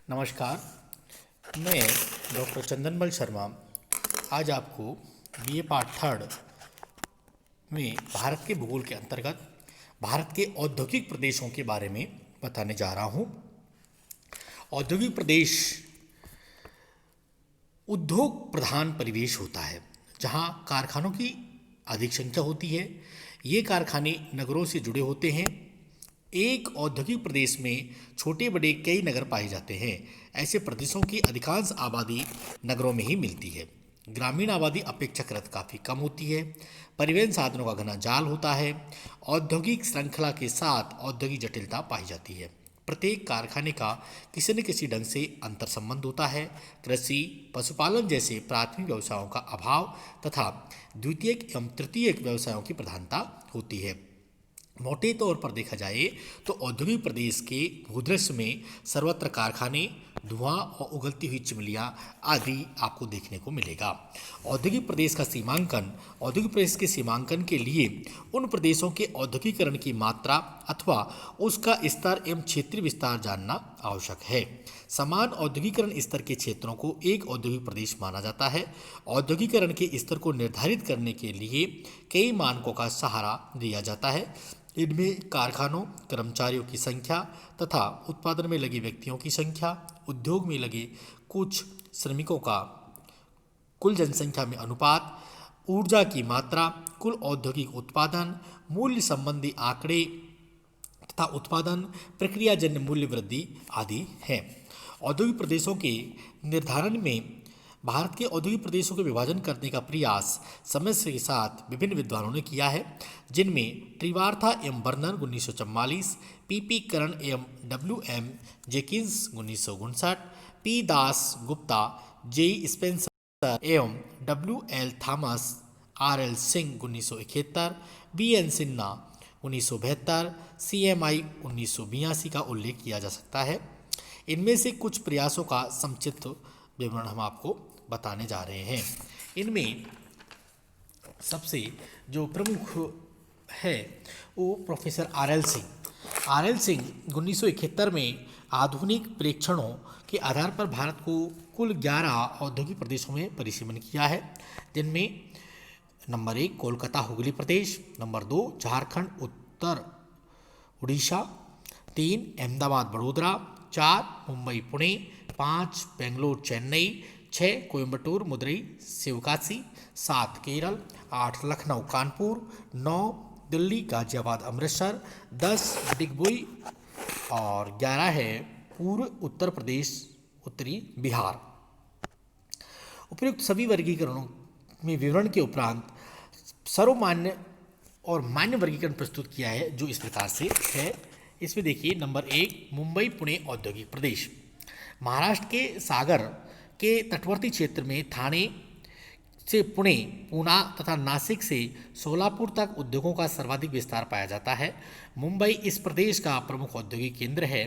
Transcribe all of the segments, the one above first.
नमस्कार। मैं डॉक्टर चंदनबल शर्मा आज आपको बीए पार्ट थर्ड में भारत के भूगोल के अंतर्गत भारत के औद्योगिक प्रदेशों के बारे में बताने जा रहा हूँ। औद्योगिक प्रदेश उद्योग प्रधान परिवेश होता है जहाँ कारखानों की अधिक संख्या होती है। ये कारखाने नगरों से जुड़े होते हैं। एक औद्योगिक प्रदेश में छोटे बड़े कई नगर पाए जाते हैं। ऐसे प्रदेशों की अधिकांश आबादी नगरों में ही मिलती है। ग्रामीण आबादी अपेक्षाकृत काफ़ी कम होती है। परिवहन साधनों का घना जाल होता है। औद्योगिक श्रृंखला के साथ औद्योगिक जटिलता पाई जाती है। प्रत्येक कारखाने का किसी न किसी ढंग से अंतर संबंध होता है। कृषि, पशुपालन जैसे प्राथमिक व्यवसायों का अभाव तथा द्वितीयक एवं तृतीयक व्यवसायों की प्रधानता होती है। मोटे तौर पर देखा जाए तो औद्योगिक प्रदेश के भूदृश्य में सर्वत्र कारखाने, धुआं और उगलती हुई चिमनियाँ आदि आपको देखने को मिलेगा। औद्योगिक प्रदेश का सीमांकन औद्योगिक प्रदेश के सीमांकन के लिए उन प्रदेशों के औद्योगिकरण की मात्रा अथवा उसका स्तर एवं क्षेत्रीय विस्तार जानना आवश्यक है। समान औद्योगिकरण स्तर के क्षेत्रों को एक औद्योगिक प्रदेश माना जाता है। औद्योगिकरण के स्तर को निर्धारित करने के लिए कई मानकों का सहारा दिया जाता है। इनमें कारखानों, कर्मचारियों की संख्या तथा उत्पादन में लगे व्यक्तियों की संख्या, उद्योग में लगे कुछ श्रमिकों का कुल जनसंख्या में अनुपात, ऊर्जा की मात्रा, कुल औद्योगिक उत्पादन, मूल्य संबंधी आंकड़े तथा उत्पादन प्रक्रियाजन्य मूल्य वृद्धि आदि हैं। औद्योगिक प्रदेशों के निर्धारण में भारत के औद्योगिक प्रदेशों के विभाजन करने का प्रयास समय के साथ विभिन्न विद्वानों ने किया है, जिनमें ट्रिवार्था एवं बर्नर 1944, पी करण एवं W.M. जेकिंस 1959, पी दास गुप्ता, जे स्पेंसर एवं W.L. Thomas, R.L. Singh 1971, B.N. Sinha 1972, CMI 1982 का उल्लेख किया जा सकता है। इनमें से कुछ प्रयासों का संक्षिप्त विवरण हम आपको बताने जा रहे हैं। इनमें सबसे जो प्रमुख है वो प्रोफेसर आर एल सिंह 1971 में आधुनिक प्रेक्षणों के आधार पर भारत को कुल 11 औद्योगिक प्रदेशों में परिसीमन किया है, जिनमें नंबर 1 कोलकाता हुगली प्रदेश, नंबर 2 झारखंड उत्तर उड़ीसा, 3 अहमदाबाद बड़ोदरा, 4 मुंबई पुणे, 5 बेंगलोर चेन्नई, 6 कोयम्बटूर मदुरई शिवकाशी, 7 केरल, 8 लखनऊ कानपुर, 9 दिल्ली गाजियाबाद अमृतसर, 10 डिगबोई और 11 है पूर्व उत्तर प्रदेश उत्तरी बिहार। उपयुक्त सभी वर्गीकरणों में विवरण के उपरांत सर्वमान्य और मान्य वर्गीकरण प्रस्तुत किया है, जो इस प्रकार से है। इसमें देखिए नंबर 1 मुंबई पुणे औद्योगिक प्रदेश। महाराष्ट्र के सागर के तटवर्ती क्षेत्र में थाने से पुणे, पूना तथा नासिक से सोलापुर तक उद्योगों का सर्वाधिक विस्तार पाया जाता है। मुंबई इस प्रदेश का प्रमुख औद्योगिक केंद्र है।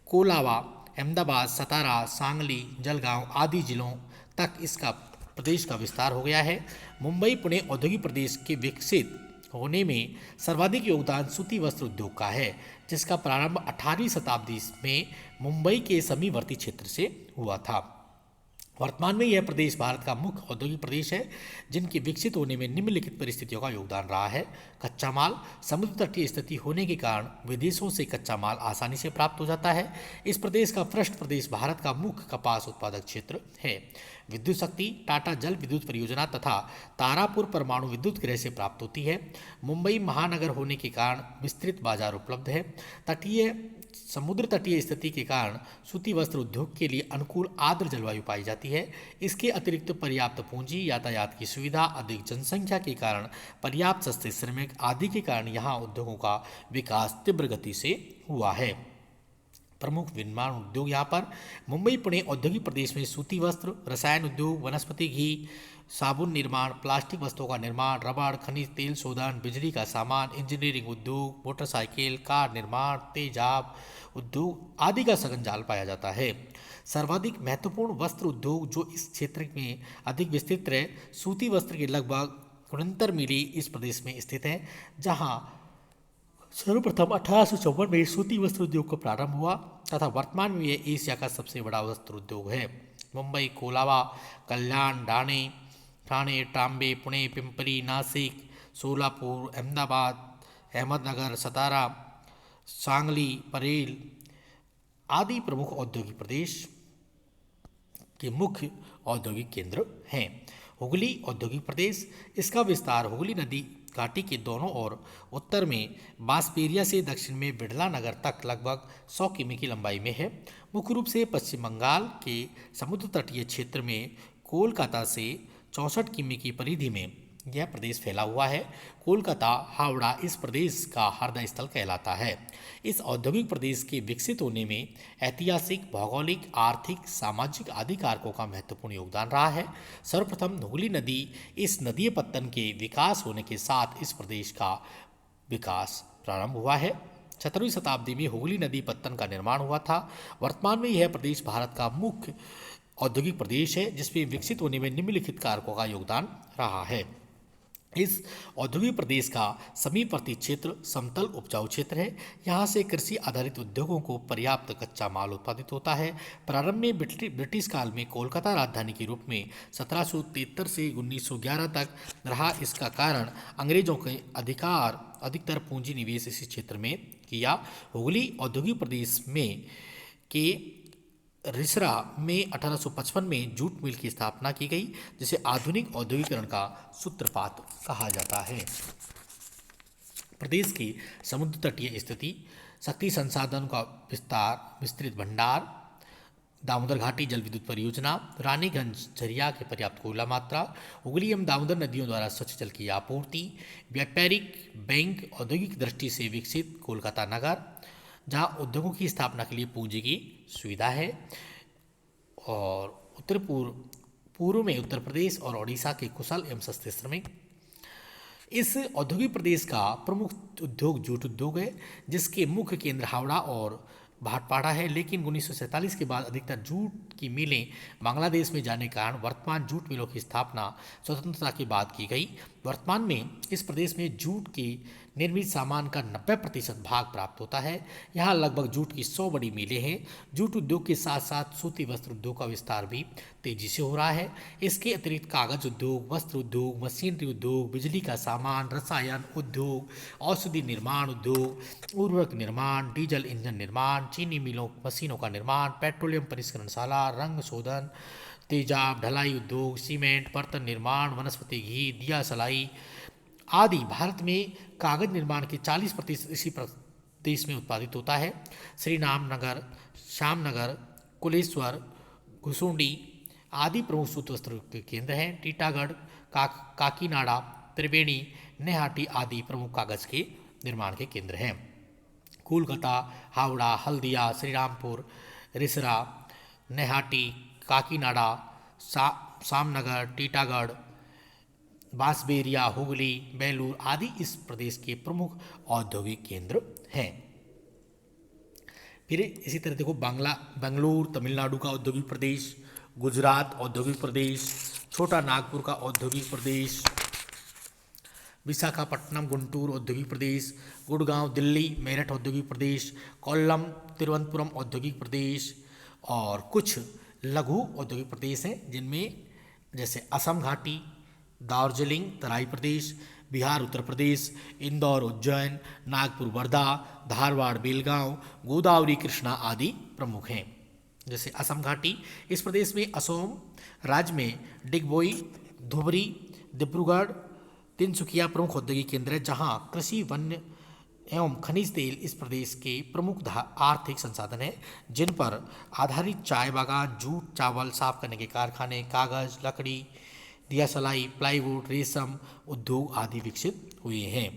कोलावा, अहमदाबाद, सतारा, सांगली, जलगांव आदि जिलों तक इसका प्रदेश का विस्तार हो गया है। मुंबई पुणे औद्योगिक प्रदेश के विकसित होने में सर्वाधिक योगदान सूती वस्त्र उद्योग का है, जिसका प्रारंभ 18वीं शताब्दी में मुंबई के समीवर्ती क्षेत्र से हुआ था। वर्तमान में यह प्रदेश भारत का मुख्य औद्योगिक प्रदेश है, जिनके विकसित होने में निम्नलिखित परिस्थितियों का योगदान रहा है। कच्चा माल, समुद्र तटीय स्थिति होने के कारण विदेशों से कच्चा माल आसानी से प्राप्त हो जाता है। इस प्रदेश का पृष्ठ प्रदेश भारत का मुख्य कपास उत्पादक क्षेत्र है। विद्युत शक्ति टाटा जल विद्युत परियोजना तथा तारापुर परमाणु विद्युत गृह से प्राप्त होती है। मुंबई महानगर होने के कारण विस्तृत बाजार उपलब्ध है। समुद्र तटीय स्थिति के कारण सूती वस्त्र उद्योग के लिए अनुकूल आर्द्र जलवायु पाई जाती है। इसके अतिरिक्त पर्याप्त पूंजी, यातायात की सुविधा, अधिक जनसंख्या के कारण पर्याप्त सस्ते श्रमिक आदि के कारण यहाँ उद्योगों का विकास तीव्र गति से हुआ है। प्रमुख विनिर्माण उद्योग यहाँ पर मुंबई पुणे औद्योगिक प्रदेश में सूती वस्त्र, रसायन उद्योग, वनस्पति घी, साबुन निर्माण, प्लास्टिक वस्तुओं का निर्माण, रबड़, खनिज तेल शोधन, बिजली का सामान, इंजीनियरिंग उद्योग, मोटरसाइकिल, कार निर्माण, तेजाब उद्योग आदि का सघन जाल पाया जाता है। सर्वाधिक महत्वपूर्ण वस्त्र उद्योग जो इस क्षेत्र में अधिक विस्तृत है, सूती वस्त्र के लगभग 69 मीली इस प्रदेश में स्थित है, जहाँ सर्वप्रथम 1854 में सूती वस्त्र उद्योग का प्रारंभ हुआ। तथा वर्तमान में यह एशिया का सबसे बड़ा वस्त्र उद्योग है। मुंबई, कोलाबा, कल्याण, ठाणे, ट्राम्बे, पुणे, पिंपरी, नासिक, सोलापुर, अहमदाबाद, अहमदनगर, सतारा, सांगली, परेल आदि प्रमुख औद्योगिक प्रदेश के मुख्य औद्योगिक केंद्र हैं। हुगली औद्योगिक प्रदेश, इसका विस्तार हुगली नदी घाटी के दोनों ओर उत्तर में बांसबेरिया से दक्षिण में बिड़ला नगर तक लगभग 100 किमी की लंबाई में है। मुख्य रूप से पश्चिम बंगाल के समुद्र तटीय क्षेत्र में कोलकाता से 64 किमी की परिधि में यह प्रदेश फैला हुआ है। कोलकाता, हावड़ा इस प्रदेश का हृदय स्थल कहलाता है। इस औद्योगिक प्रदेश के विकसित होने में ऐतिहासिक, भौगोलिक, आर्थिक, सामाजिक आदि कारकों का महत्वपूर्ण योगदान रहा है। सर्वप्रथम हुगली नदी, इस नदीय पत्तन के विकास होने के साथ इस प्रदेश का विकास प्रारंभ हुआ है। 17वीं शताब्दी में हुगली नदी पत्तन का निर्माण हुआ था। वर्तमान में यह प्रदेश भारत का मुख्य औद्योगिक प्रदेश है, जिसमें विकसित होने में निम्नलिखित कारकों का योगदान रहा है। इस औद्योगिक प्रदेश का समीपवर्ती क्षेत्र समतल उपजाऊ क्षेत्र है। यहाँ से कृषि आधारित उद्योगों को पर्याप्त कच्चा माल उत्पादित होता है। प्रारंभ में ब्रिटिश काल में कोलकाता राजधानी के रूप में 1773 से 1911 तक रहा। इसका कारण अंग्रेजों के अधिकतर पूंजी निवेश इसी क्षेत्र में किया। हुगली औद्योगिक प्रदेश में के रिसरा में 1855 में जूट मिल की स्थापना की गई, जिसे आधुनिक औद्योगिकरण का सूत्रपात कहा जाता है। प्रदेश की समुद्र तटीय स्थिति, शक्ति संसाधन का विस्तृत भंडार, दामोदर घाटी जल विद्युत परियोजना, रानीगंज झरिया के पर्याप्त कोयला मात्रा, हुगली एवं दामोदर नदियों द्वारा स्वच्छ जल की आपूर्ति, व्यापारिक बैंक, औद्योगिक दृष्टि से विकसित कोलकाता नगर, जहां उद्योगों की स्थापना के लिए पूंजी की सुविधा है। और उत्तर पूर्व में उत्तर प्रदेश और ओडिशा के कुशल एवं सस्ते श्रमिक। इस औद्योगिक प्रदेश का प्रमुख उद्योग जूट उद्योग है, जिसके मुख्य केंद्र हावड़ा और भाटपाड़ा है। लेकिन 1947 के बाद अधिकतर जूट की मिलें बांग्लादेश में जाने के कारण वर्तमान जूट मिलों की स्थापना स्वतंत्रता के बाद की गई। वर्तमान में इस प्रदेश में जूट के निर्मित सामान का 90% भाग प्राप्त होता है। यहाँ लगभग जूट की 100 बड़ी मिलें हैं। जूट उद्योग के साथ साथ सूती वस्त्र उद्योग का विस्तार भी तेजी से हो रहा है। इसके अतिरिक्त कागज उद्योग, वस्त्र उद्योग, मशीनरी उद्योग, बिजली का सामान, रसायन उद्योग, औषधि निर्माण उद्योग, उर्वरक निर्माण, डीजल इंजन निर्माण, चीनी मिलों मशीनों का निर्माण, पेट्रोलियम परिष्करणशाला, रंग शोधन, तेजाब, ढलाई उद्योग, सीमेंट, बर्तन निर्माण, वनस्पति घी, दिया सलाई आदि भारत में कागज निर्माण के 40% इसी प्रदेश में उत्पादित होता है। श्रीराम नगर, श्यामनगर, कुलेश्वर, घुसुंडी आदि प्रमुख सूत वस्त्र के केंद्र हैं। टीटागढ़, काकीनाडा, त्रिवेणी, नेहाटी आदि प्रमुख कागज के निर्माण के केंद्र हैं। कोलकाता, हावड़ा, हल्दिया, श्रीरामपुर, रिसरा, नेहाटी, काकीनाडा, सामनगर, टीटागढ़, बांसबेरिया, हुगली, बेलूर आदि इस प्रदेश के प्रमुख औद्योगिक केंद्र हैं। फिर इसी तरह देखो बेंगलुरु तमिलनाडु का औद्योगिक प्रदेश, गुजरात औद्योगिक प्रदेश, छोटा नागपुर का औद्योगिक प्रदेश, विशाखापट्टनम गुंटूर औद्योगिक प्रदेश, गुड़गांव दिल्ली मेरठ औद्योगिक प्रदेश, कोल्लम तिरुवनंतपुरम औद्योगिक प्रदेश और कुछ लघु औद्योगिक प्रदेश हैं, जिनमें जैसे असम घाटी, दार्जिलिंग तराई प्रदेश, बिहार उत्तर प्रदेश, इंदौर उज्जैन, नागपुर वर्धा, धारवाड़ बेलगांव, गोदावरी कृष्णा आदि प्रमुख हैं। जैसे असम घाटी, इस प्रदेश में असम राज्य में डिगबोई, धुबरी, डिब्रूगढ़, तिनसुकिया प्रमुख औद्योगिक केंद्र है, जहां कृषि, वन्य एवं खनिज तेल इस प्रदेश के प्रमुख आर्थिक संसाधन हैं, जिन पर आधारित चाय बागान, जूट, चावल साफ करने के कारखाने, कागज, लकड़ी, दिया सलाई, प्लाईवुड, रेशम उद्योग आदि विकसित हुए हैं।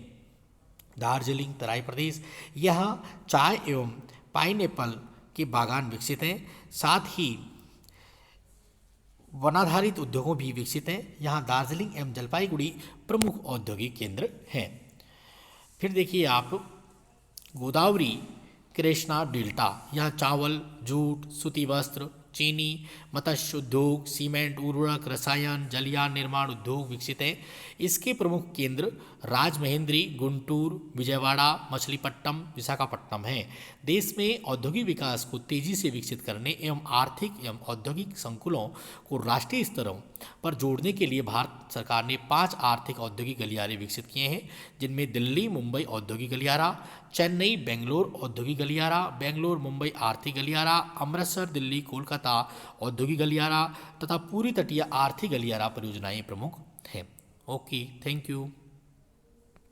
दार्जिलिंग तराई प्रदेश, यहाँ चाय एवं पाइनएप्पल के बागान विकसित हैं, साथ ही वनाधारित उद्योगों भी विकसित हैं। यहाँ दार्जिलिंग एवं जलपाईगुड़ी प्रमुख औद्योगिक केंद्र हैं। फिर देखिए आप गोदावरी कृष्णा डेल्टा, यहाँ चावल, जूट, सूती वस्त्र, चीनी, मत्स्य उद्योग, सीमेंट, उर्वरक, रसायन, जलयान निर्माण उद्योग विकसित है। इसके प्रमुख केंद्र राजमहेंद्री, गुंटूर, विजयवाड़ा, मछलीपट्टनम, विशाखापट्टनम हैं। देश में औद्योगिक विकास को तेजी से विकसित करने एवं आर्थिक एवं औद्योगिक संकुलों को राष्ट्रीय स्तरों पर जोड़ने के लिए भारत सरकार ने 5 आर्थिक औद्योगिक गलियारे विकसित किए हैं, जिनमें दिल्ली मुंबई औद्योगिक गलियारा, चेन्नई बेंगलोर औद्योगिक गलियारा, बेंगलोर मुंबई आर्थिक गलियारा, अमृतसर दिल्ली कोलकाता औद्योगिक गलियारा तथा पूरी तटीय आर्थिक गलियारा परियोजनाएं प्रमुख हैं। Okay, thank you.